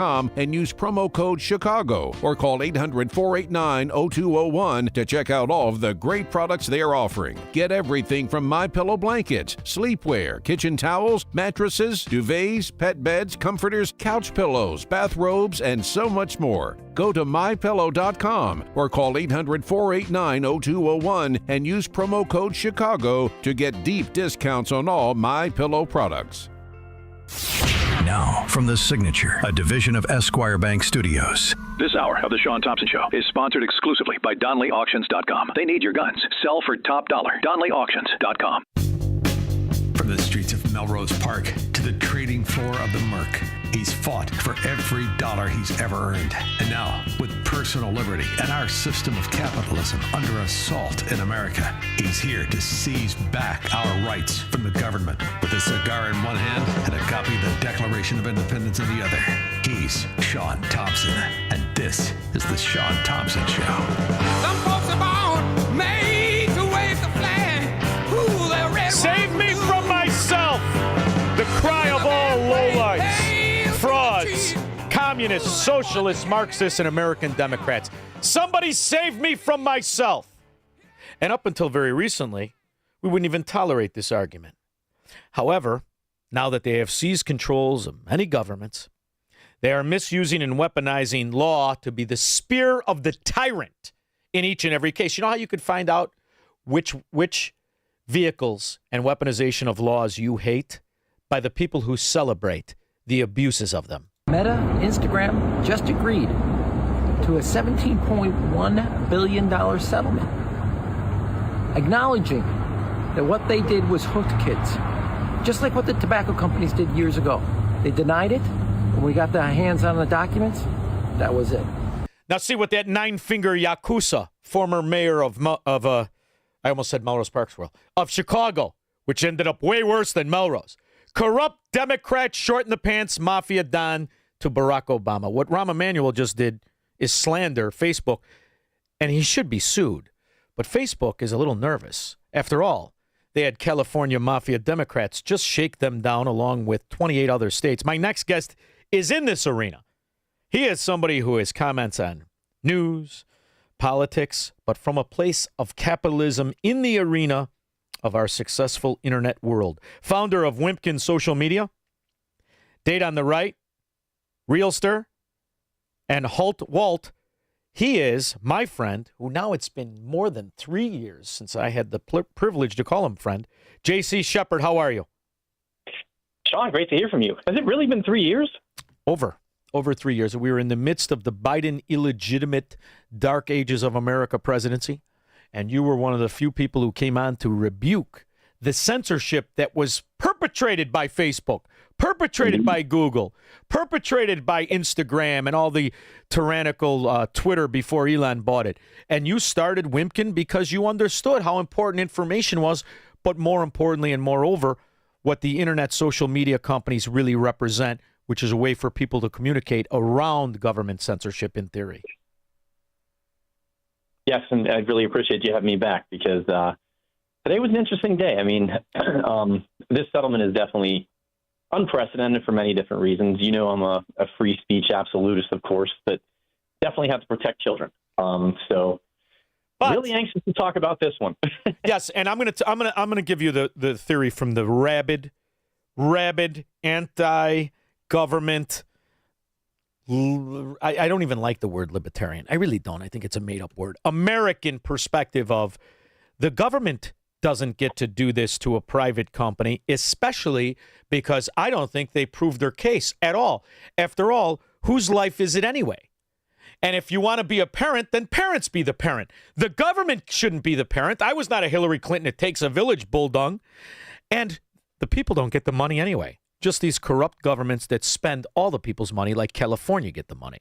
and use promo code Chicago or call 800-489-0201 to check out all of the great products they are offering. Get everything from MyPillow blankets, sleepwear, kitchen towels, mattresses, duvets, pet beds, comforters, couch pillows, bathrobes, and so much more. Go to MyPillow.com or call 800-489-0201 and use promo code Chicago to get deep discounts on all MyPillow products. Now, from The Signature, a division of Esquire Bank Studios. This hour of the Shaun Thompson Show is sponsored exclusively by DonleyAuctions.com. They need your guns. Sell for top dollar. DonleyAuctions.com. From the streets of Melrose Park to the trading floor of the Merc, he's fought for every dollar he's ever earned. And now, with personal liberty and our system of capitalism under assault in America, he's here to seize back our rights from the government with a cigar in one hand and a copy of the Declaration of Independence in the other. He's Shaun Thompson, and this is the Shaun Thompson Show. Some folks are born made to wave the flag. Ooh, they're red. Save me from myself! The cry of all lowlights, frauds, communists, socialists, Marxists, and American Democrats. Somebody save me from myself! And up until very recently, we wouldn't even tolerate this argument. However, now that they have seized controls of many governments, they are misusing and weaponizing law to be the spear of the tyrant in each and every case. You know how you could find out which vehicles and weaponization of laws you hate? By the people who celebrate the abuses of them. Meta, Instagram just agreed to a $17.1 billion settlement, acknowledging that what they did was hooked kids, just like what the tobacco companies did years ago. They denied it. When we got the hands on the documents, that was it. Now see what that nine-finger Yakuza, former mayor of I almost said Melrose Parksville, of Chicago, which ended up way worse than Melrose. Corrupt Democrat, short in the pants, mafia don to Barack Obama. What Rahm Emanuel just did is slander Facebook, and he should be sued. But Facebook is a little nervous. After all, they had California mafia Democrats just shake them down along with 28 other states. My next guest is in this arena. He is somebody who has comments on news, politics, but from a place of capitalism in the arena of our successful internet world. Founder of Wimpkin Social Media, Date on the Right, Realster, and Halt Walt. He is my friend, who now it's been more than 3 years since I had the privilege to call him friend. J.C. Sheppard, how are you? Shaun, great to hear from you. Has it really been 3 years? Over 3 years. We were in the midst of the Biden illegitimate dark ages of America presidency. And you were one of the few people who came on to rebuke the censorship that was perpetrated by Facebook, perpetrated by Google, perpetrated by Instagram and all the tyrannical Twitter before Elon bought it. And you started Wimpkin because you understood how important information was, but more importantly and moreover, what the internet social media companies really represent, which is a way for people to communicate around government censorship in theory. Yes, and I really appreciate you having me back because today was an interesting day. I mean, this settlement is definitely unprecedented for many different reasons. You know, I'm a free speech absolutist, of course, but definitely have to protect children. So really anxious to talk about this one. Yes, and I'm gonna give you the theory from the rabid anti-government. I don't even like the word libertarian. I really don't. I think it's a made-up word. American perspective of the government doesn't get to do this to a private company, especially because I don't think they proved their case at all. After all, whose life is it anyway? And if you want to be a parent, then parents be the parent. The government shouldn't be the parent. I was not a Hillary Clinton. It takes a village, bulldog. And the people don't get the money anyway. Just these corrupt governments that spend all the people's money like California get the money.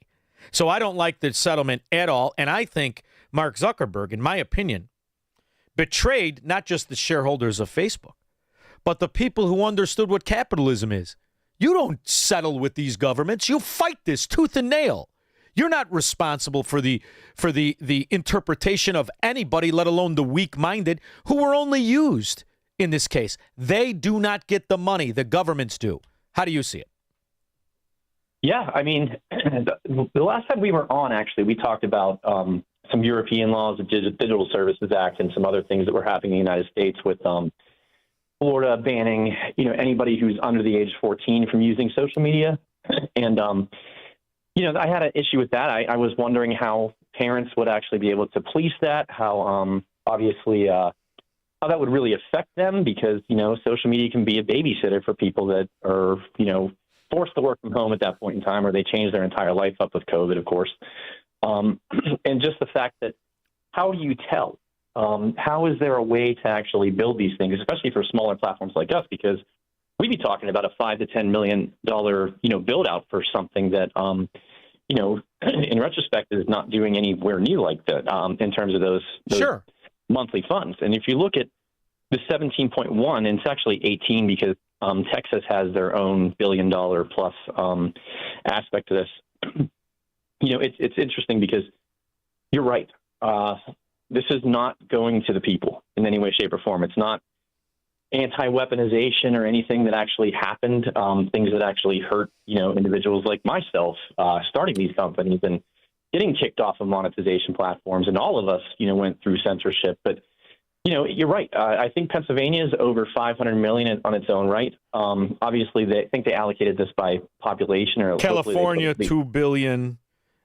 So I don't like the settlement at all. And I think Mark Zuckerberg, in my opinion, betrayed not just the shareholders of Facebook, but the people who understood what capitalism is. You don't settle with these governments. You fight this tooth and nail. You're not responsible for the interpretation of anybody, let alone the weak-minded, who were only used in this case. They do not get the money. The governments do. How do you see it? Yeah, I mean, the last time we were on, actually, we talked about some European laws, the Digital Services Act, and some other things that were happening in the United States with Florida banning, anybody who's under the age of 14 from using social media. And, I had an issue with that. I was wondering how parents would actually be able to police that, how obviously how that would really affect them, because, social media can be a babysitter for people that are, forced to work from home at that point in time, or they change their entire life up with COVID, of course. And just the fact that, how do you tell? How is there a way to actually build these things, especially for smaller platforms like us? Because we'd be talking about a $5 to $10 million, build out for something that, in retrospect, is not doing anywhere near like that in terms of those Sure. monthly funds. And if you look at the 17.1, and it's actually 18 because Texas has their own $1 billion plus aspect to this. It's interesting because you're right. This is not going to the people in any way, shape, or form. It's not anti-weaponization or anything that actually happened, things that actually hurt, individuals like myself starting these companies and getting kicked off of monetization platforms. And all of us, went through censorship. But, you're right. I think Pennsylvania is over $500 million on its own right. Obviously, they think they allocated this by population. Or California, $2 billion.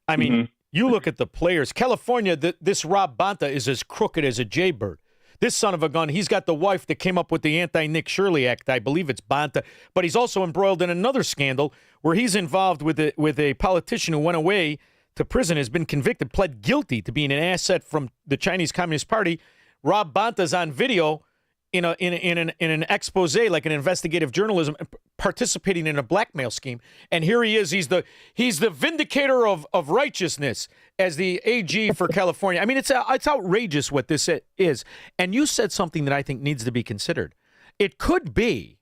I mean, you look at the players. California, this Rob Bonta is as crooked as a jaybird. This son of a gun, he's got the wife that came up with the Anti-Nick Shirley Act. I believe it's Bonta. But he's also embroiled in another scandal where he's involved with a politician who went away to prison, has been convicted, pled guilty to being an asset from the Chinese Communist Party. Rob Bonta's on video in an expose, like an investigative journalism, participating in a blackmail scheme. And here he is. He's the vindicator of righteousness as the AG for California. I mean, it's outrageous what this is. And you said something that I think needs to be considered. It could be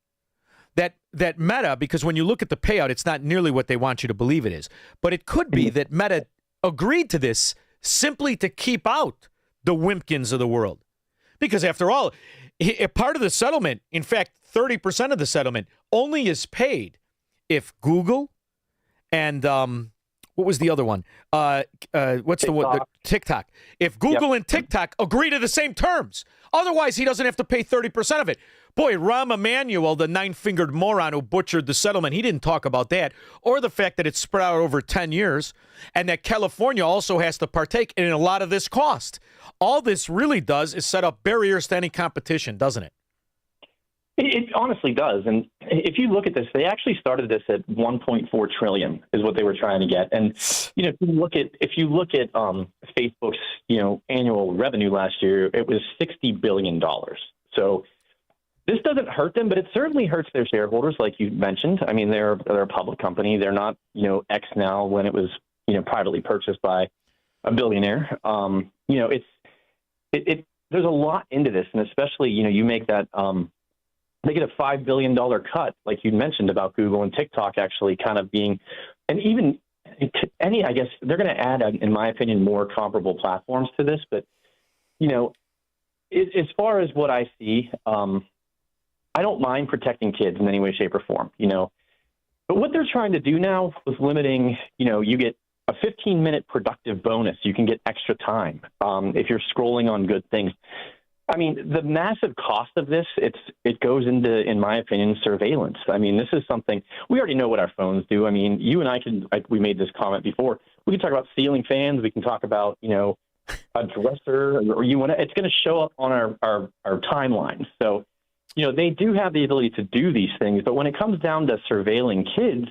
that Meta, because when you look at the payout, it's not nearly what they want you to believe it is. But it could be that Meta agreed to this simply to keep out the Wimpkins of the world. Because after all, a part of the settlement, in fact, 30% of the settlement only is paid if Google and what was the other one? What's the TikTok? If Google and TikTok agree to the same terms, otherwise he doesn't have to pay 30% of it. Boy, Rahm Emanuel, the nine-fingered moron who butchered the settlement, he didn't talk about that, or the fact that it's spread out over 10 years, and that California also has to partake in a lot of this cost. All this really does is set up barriers to any competition, doesn't it? It honestly does. And if you look at this, they actually started this at $1.4 trillion is what they were trying to get. And, if you look at Facebook's, annual revenue last year, it was $60 billion. So this doesn't hurt them, but it certainly hurts their shareholders, like you mentioned. I mean, they're a public company. They're not, X now when it was, privately purchased by a billionaire. There's a lot into this, and especially, you make that they get a $5 billion cut, like you mentioned about Google and TikTok actually kind of being, and even I guess they're going to add, in my opinion, more comparable platforms to this. But, as far as what I see, I don't mind protecting kids in any way, shape, or form, But what they're trying to do now with limiting, you get a 15-minute productive bonus. You can get extra time if you're scrolling on good things. I mean, the massive cost of this, it goes into, in my opinion, surveillance. I mean, this is something we already know what our phones do. I mean, you and I we made this comment before. We can talk about ceiling fans. We can talk about, a dresser, or it's going to show up on our timeline. So, they do have the ability to do these things. But when it comes down to surveilling kids,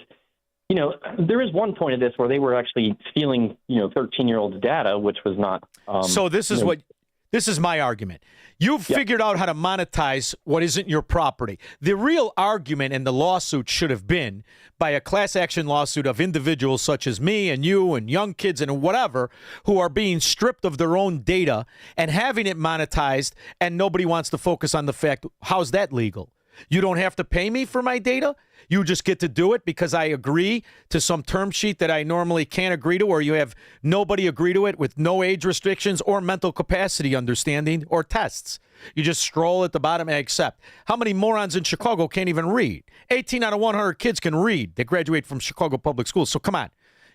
there is one point of this where they were actually stealing, 13-year-olds' data, which was not. So this is my argument. You've figured out how to monetize what isn't your property. The real argument in the lawsuit should have been by a class action lawsuit of individuals such as me and you and young kids and whatever who are being stripped of their own data and having it monetized, and nobody wants to focus on the fact, how's that legal? You don't have to pay me for my data. You just get to do it because I agree to some term sheet that I normally can't agree to, or you have nobody agree to it with no age restrictions or mental capacity understanding or tests. You just scroll at the bottom and accept. How many morons in Chicago can't even read? 18 out of 100 kids can read. They graduate from Chicago public schools. So come on.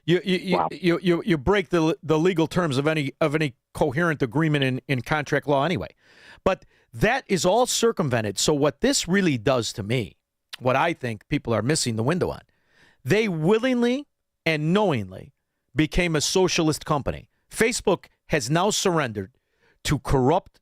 You break the legal terms of any coherent agreement in contract law anyway. But that is all circumvented. So what this really does to me, what I think people are missing the window on, they willingly and knowingly became a socialist company. Facebook has now surrendered to corrupt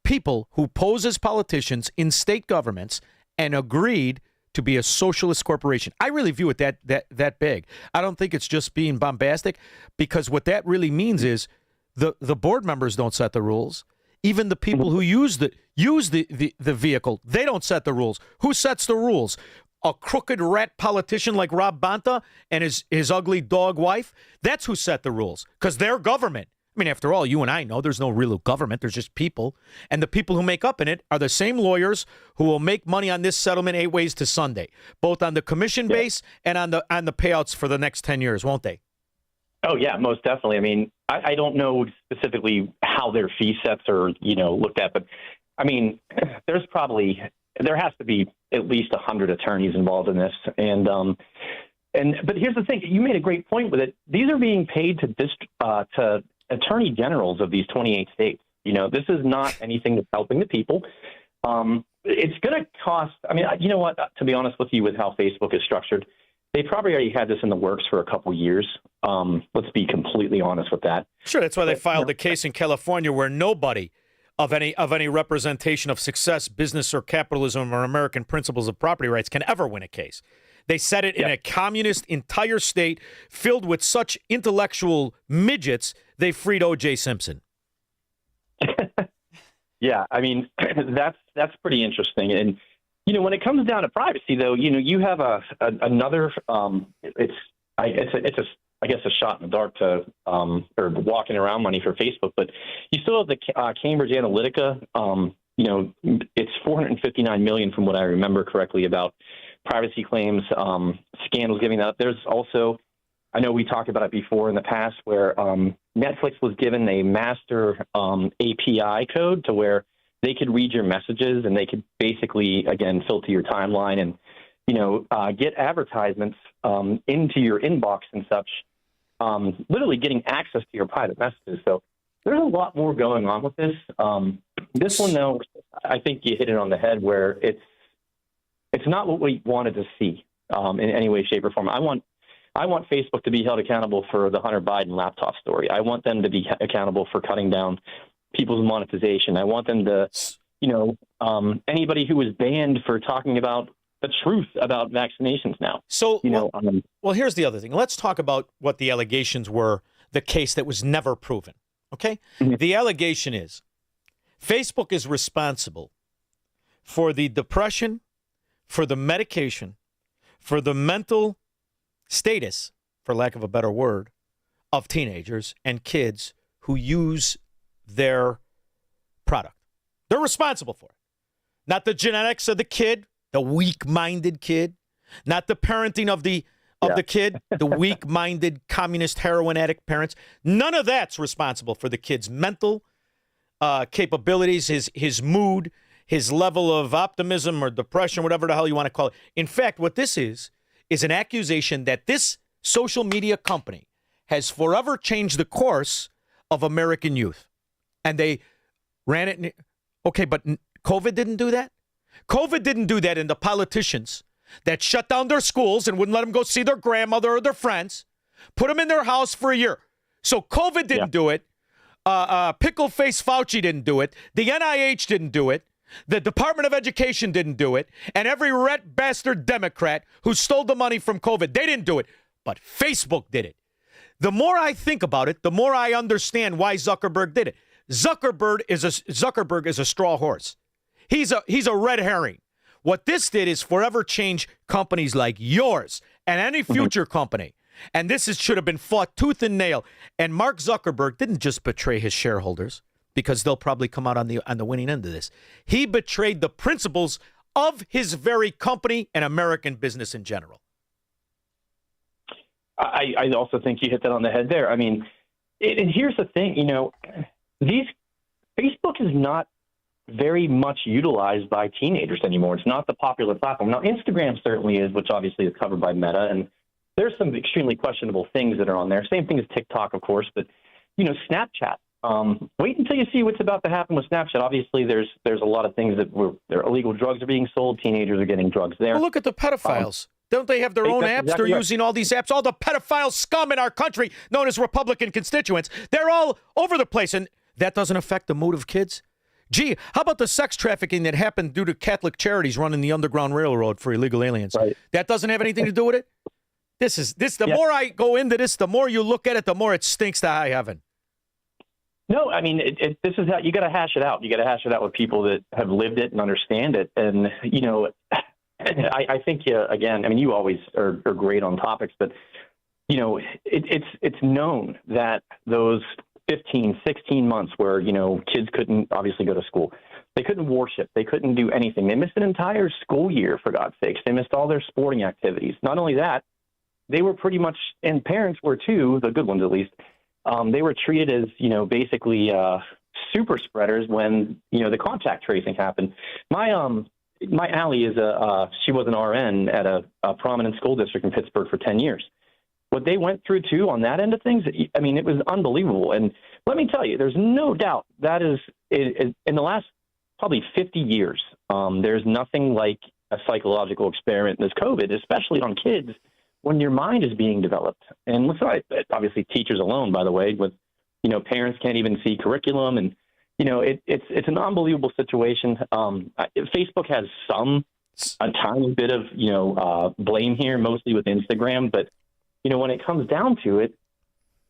people who pose as politicians in state governments and agreed to be a socialist corporation. I really view it that big. I don't think it's just being bombastic, because what that really means is the board members don't set the rules. Even the people who use the vehicle, they don't set the rules. Who sets the rules? A crooked rat politician like Rob Bonta and his ugly dog wife? That's who set the rules, because they're government. I mean, after all, you and I know there's no real government. There's just people. And the people who make up in it are the same lawyers who will make money on this settlement 8 ways to Sunday, both on the commission base and on the payouts for the next 10 years, won't they? Oh, yeah, most definitely. I mean, I don't know specifically how their fee sets are, looked at, but I mean, there has to be at least 100 attorneys involved in this. But here's the thing. You made a great point with it. These are being paid to attorney generals of these 28 states. This is not anything that's helping the people. It's going to cost. I mean, you know what? To be honest with you, with how Facebook is structured, they probably already had this in the works for a couple years. Let's be completely honest with that. Sure, that's why they filed the case in California, where nobody of any representation of success, business, or capitalism, or American principles of property rights can ever win a case. They said it in a communist entire state filled with such intellectual midgets, they freed O.J. Simpson. Yeah, I mean, that's pretty interesting. And, when it comes down to privacy, though, you have another, it's a shot in the dark to, or walking around money for Facebook, but you still have the Cambridge Analytica, it's $459 million from what I remember correctly about privacy claims, scandals giving that up. There's also, I know we talked about it before in the past, where Netflix was given a master API code to where they could read your messages and they could basically, again, filter your timeline and, get advertisements into your inbox and such, literally getting access to your private messages. So there's a lot more going on with this. This one, though, I think you hit it on the head, where it's not what we wanted to see in any way, shape, or form. I want Facebook to be held accountable for the Hunter Biden laptop story. I want them to be accountable for cutting down people's monetization. I want them to, anybody who was banned for talking about the truth about vaccinations now. So, well, here's the other thing. Let's talk about what the allegations were, the case that was never proven. Okay? Mm-hmm. The allegation is Facebook is responsible for the depression, for the medication, for the mental status, for lack of a better word, of teenagers and kids who use their product. They're responsible for it. Not the genetics of the kid, the weak-minded kid, not the parenting of the kid, the weak-minded communist heroin addict parents. None of that's responsible for the kid's mental capabilities, his mood, his level of optimism or depression, whatever the hell you want to call it. In fact, what this is an accusation that this social media company has forever changed the course of American youth. And they ran it. Okay, but COVID didn't do that? COVID didn't do that in the politicians that shut down their schools and wouldn't let them go see their grandmother or their friends, put them in their house for a year. So COVID didn't do it. Pickle-face Fauci didn't do it. The NIH didn't do it. The Department of Education didn't do it. And every rat bastard Democrat who stole the money from COVID, they didn't do it. But Facebook did it. The more I think about it, the more I understand why Zuckerberg did it. Zuckerberg is a straw horse. He's a red herring. What this did is forever change companies like yours and any future company. And this should have been fought tooth and nail. And Mark Zuckerberg didn't just betray his shareholders, because they'll probably come out on the winning end of this. He betrayed the principles of his very company and American business in general. I also think you hit that on the head there. I mean, and here's the thing, Facebook is not very much utilized by teenagers anymore. It's not the popular platform. Now, Instagram certainly is, which obviously is covered by Meta, and there's some extremely questionable things that are on there. Same thing as TikTok, of course, but, Snapchat. Wait until you see what's about to happen with Snapchat. Obviously, there's a lot of things that there illegal drugs are being sold. Teenagers are getting drugs there. Well, look at the pedophiles. Don't they have their own apps? Exactly They're right. using all these apps. All the pedophile scum in our country, known as Republican constituents, they're all over the place. And that doesn't affect the mood of kids? Gee, how about the sex trafficking that happened due to Catholic charities running the Underground Railroad for illegal aliens? Right. That doesn't have anything to do with it? The more I go into this, the more you look at it, the more it stinks to high heaven. No, I mean, this is how you got to hash it out. You got to hash it out with people that have lived it and understand it. And, I think, again, I mean, you always are great on topics, but, it's known that those 15, 16 months where, kids couldn't obviously go to school, they couldn't worship, they couldn't do anything. They missed an entire school year, for God's sakes. They missed all their sporting activities. Not only that, they were pretty much, and parents were too, the good ones at least, they were treated as, basically super spreaders when, the contact tracing happened. My Allie she was an RN at a prominent school district in Pittsburgh for 10 years. What they went through, too, on that end of things, I mean, it was unbelievable. And let me tell you, there's no doubt that is in the last probably 50 years, there's nothing like a psychological experiment as COVID, especially on kids, when your mind is being developed. And listen, obviously teachers alone, by the way, with, parents can't even see curriculum. And, it's an unbelievable situation. Facebook has a tiny bit of, blame here, mostly with Instagram. But, when it comes down to it,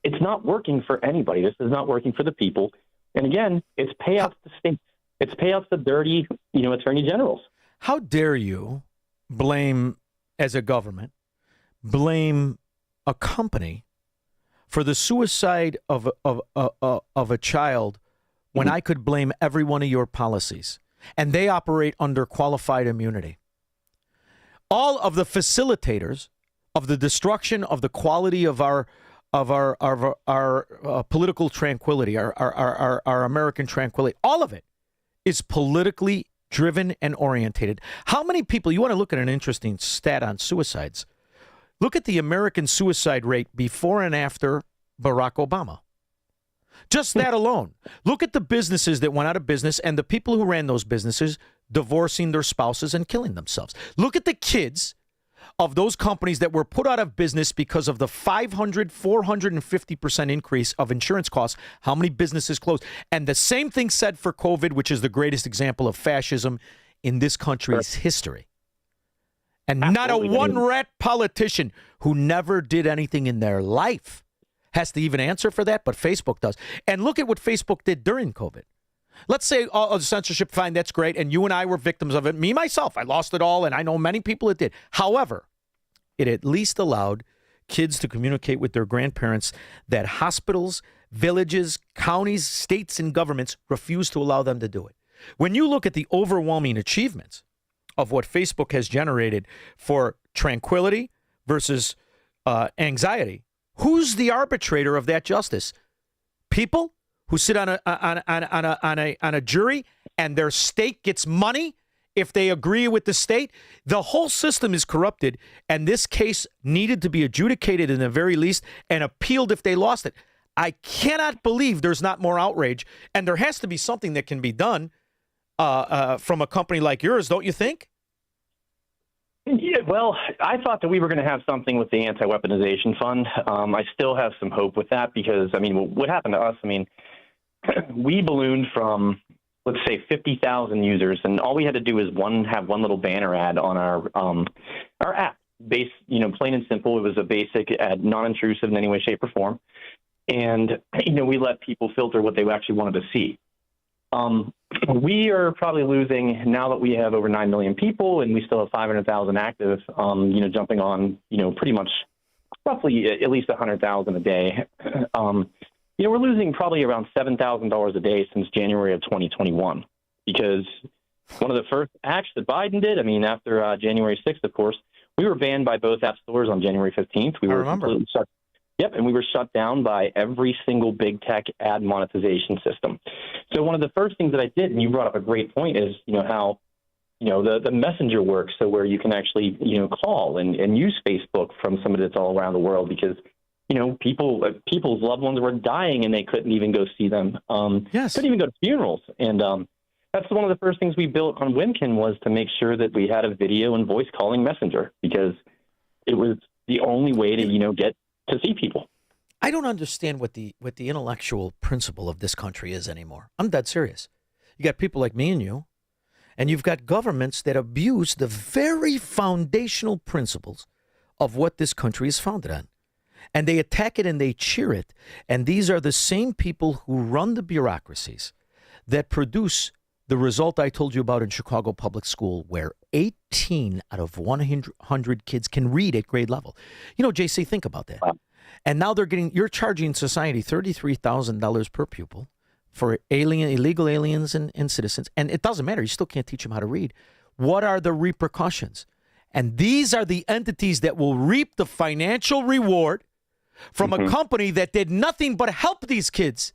it's not working for anybody. This is not working for the people. And again, it's payouts to states. It's payouts to dirty, attorney generals. How dare you as a government, blame a company for the suicide of a child when I could blame every one of your policies, and they operate under qualified immunity. All of the facilitators of the destruction of the quality of our political tranquility, our American tranquility, all of it is politically driven and orientated. How many people, you want to look at an interesting stat on suicides, look at the American suicide rate before and after Barack Obama. Just that alone. Look at the businesses that went out of business and the people who ran those businesses divorcing their spouses and killing themselves. Look at the kids of those companies that were put out of business because of the 450% increase of insurance costs. How many businesses closed? And the same thing said for COVID, which is the greatest example of fascism in this country's history. And Absolutely. not a one-rat politician who never did anything in their life has to even answer for that, but Facebook does. And look at what Facebook did during COVID. Let's say censorship, fine, that's great, and you and I were victims of it. Me, myself, I lost it all, and I know many people that did. However, it at least allowed kids to communicate with their grandparents that hospitals, villages, counties, states, and governments refuse to allow them to do it. When you look at the overwhelming achievements of what Facebook has generated for tranquility versus anxiety, who's the arbitrator of that justice? People who sit on a jury and their state gets money if they agree with the state. The whole system is corrupted, and this case needed to be adjudicated in the very least and appealed if they lost it. I cannot believe there's not more outrage, and there has to be something that can be done from a company like yours, don't you think? Yeah, well, I thought that we were going to have something with the anti-weaponization fund. I still have some hope with that because, I mean, what happened to us, I mean, we ballooned from, let's say, 50,000 users, and all we had to do is have one little banner ad on our app. Plain and simple. It was a basic ad, non-intrusive in any way, shape, or form. And, we let people filter what they actually wanted to see. We are probably losing, now that we have over 9 million people and we still have 500,000 active, jumping on, pretty much roughly at least 100,000 a day. We're losing probably around $7,000 a day since January of 2021 because one of the first acts that Biden did, I mean, after January 6th, of course, we were banned by both app stores on January 15th. We were completely shut. Yep, and we were shut down by every single big tech ad monetization system. So one of the first things that I did, and you brought up a great point, is how the messenger works, so where you can actually call and use Facebook from somebody that's all around the world, because people's loved ones were dying and they couldn't even go see them. Couldn't even go to funerals, and that's one of the first things we built on Wimkin, was to make sure that we had a video and voice calling messenger, because it was the only way to get to see people. I don't understand what the intellectual principle of this country is anymore. I'm dead serious. You got people like me and you, and you've got governments that abuse the very foundational principles of what this country is founded on. And they attack it and they cheer it. And these are the same people who run the bureaucracies that produce the result I told you about in Chicago Public School, where 18 out of 100 kids can read at grade level. JC, think about that. Wow. And now you're charging society $33,000 per pupil for illegal aliens and citizens. And it doesn't matter. You still can't teach them how to read. What are the repercussions? And these are the entities that will reap the financial reward from a company that did nothing but help these kids,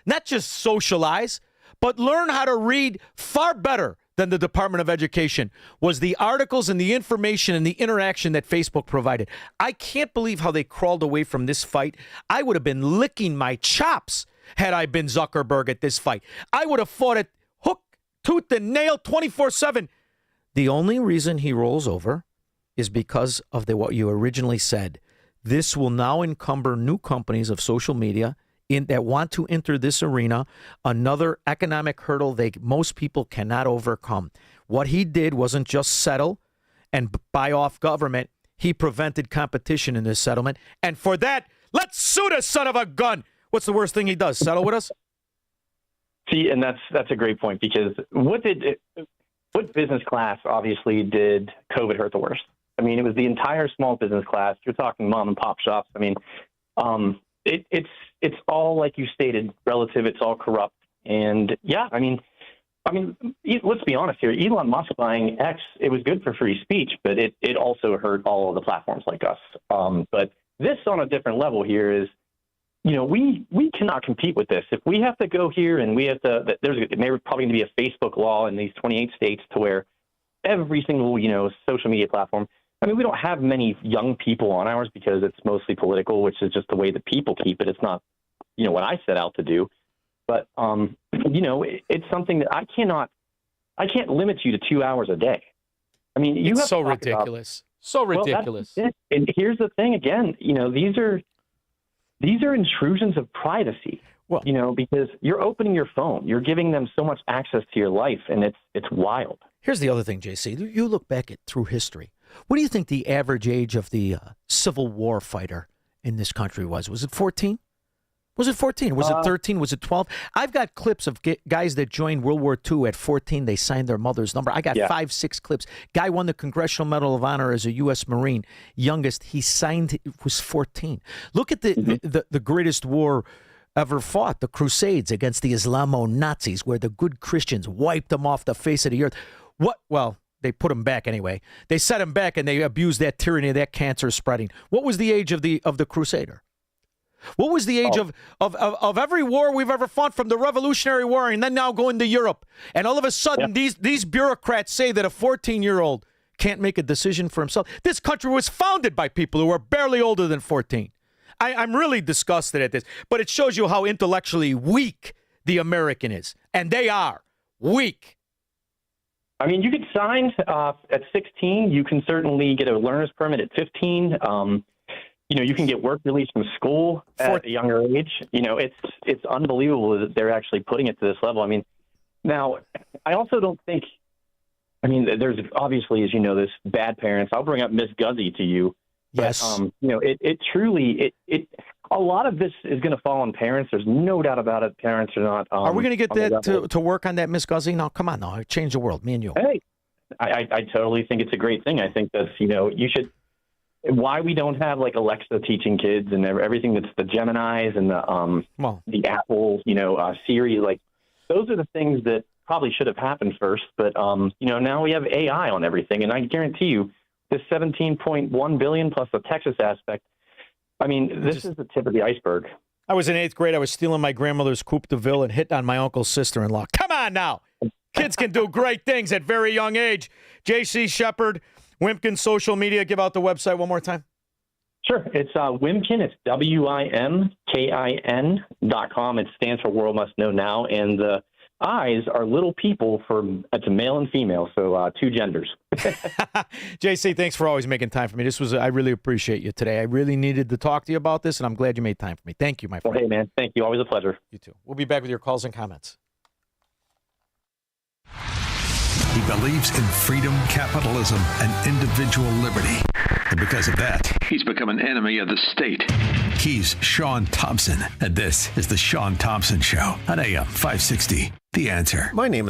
not just socialize, but learn how to read far better than the Department of Education, was the articles and the information and the interaction that Facebook provided. I can't believe how they crawled away from this fight. I would have been licking my chops had I been Zuckerberg at this fight. I would have fought it hook, tooth, and nail 24/7. The only reason he rolls over is because of what you originally said. This will now encumber new companies of social media that want to enter this arena, another economic hurdle most people cannot overcome. What he did wasn't just settle and buy off government. He prevented competition in this settlement. And for that, let's sue the son of a gun. What's the worst thing he does? Settle with us? See, and that's a great point, because what business class obviously did COVID hurt the worst? I mean, it was the entire small business class. You're talking mom and pop shops. I mean, it's all, like you stated, relative. It's all corrupt. And yeah, I mean, let's be honest here. Elon Musk buying X, it was good for free speech, but it also hurt all of the platforms like us. But this on a different level here is, we cannot compete with this. If we have to go here and we have to, there's probably going to be a Facebook law in these 28 states to where every single, social media platform. I mean, we don't have many young people on ours because it's mostly political, which is just the way that people keep it. It's not, what I set out to do. But, it's something that I can't limit you to 2 hours a day. I mean, it's so ridiculous. So ridiculous. Well, and here's the thing again, these are intrusions of privacy. Well, because you're opening your phone, you're giving them so much access to your life, and it's wild. Here's the other thing, JC. You look back through history. What do you think the average age of the Civil War fighter in this country was? Was it 14? Was it 14? Was it 13? Was it 12? I've got clips of guys that joined World War II at 14. They signed their mother's number. I got 5, 6 clips. Guy won the Congressional Medal of Honor as a U.S. Marine. Youngest, he signed, was 14. Look at the greatest war ever fought, the Crusades against the Islamo-Nazis, where the good Christians wiped them off the face of the earth. Well, they put them back anyway. They set them back and they abused that tyranny, that cancer spreading. What was the age of the Crusader? What was the age of every war we've ever fought, from the Revolutionary War and then now going to Europe? And all of a sudden, these bureaucrats say that a 14-year-old can't make a decision for himself. This country was founded by people who are barely older than 14. I'm really disgusted at this, but it shows you how intellectually weak the American is. And they are weak. I mean, you could sign at 16. You can certainly get a learner's permit at 15. You can get work release from school at a younger age. It's unbelievable that they're actually putting it to this level. I mean, now, I also don't think, there's obviously, as you know, this bad parents. I'll bring up Miss Guzzi to you. Yes. But, it truly, a lot of this is going to fall on parents. There's no doubt about it. Parents are not. Are we going to get that to work on that, Miss Guzzi? No, come on, no, change the world, me and you. Hey, I totally think it's a great thing. I think that's, you should. Why we don't have like Alexa teaching kids and everything that's the Geminis and the Apple, Siri, like those are the things that probably should have happened first. But, now we have AI on everything. And I guarantee you this $17.1 billion plus the Texas aspect, this is the tip of the iceberg. I was in 8th grade. I was stealing my grandmother's Coupe de Ville and hitting on my uncle's sister-in-law. Come on now. Kids can do great things at very young age. J.C. Sheppard, Wimpkin social media. Give out the website one more time. Sure. It's Wimkin. It's WIMKIN.com. It stands for World Must Know Now. And the I's are little people it's a male and female, so 2 genders. JC, thanks for always making time for me. I really appreciate you today. I really needed to talk to you about this, and I'm glad you made time for me. Thank you, my friend. Well, hey, man. Thank you. Always a pleasure. You too. We'll be back with your calls and comments. He believes in freedom, capitalism, and individual liberty. And because of that, He's become an enemy of the state. he's Shaun Thompson. And this is The Shaun Thompson Show on AM 560. The Answer. My name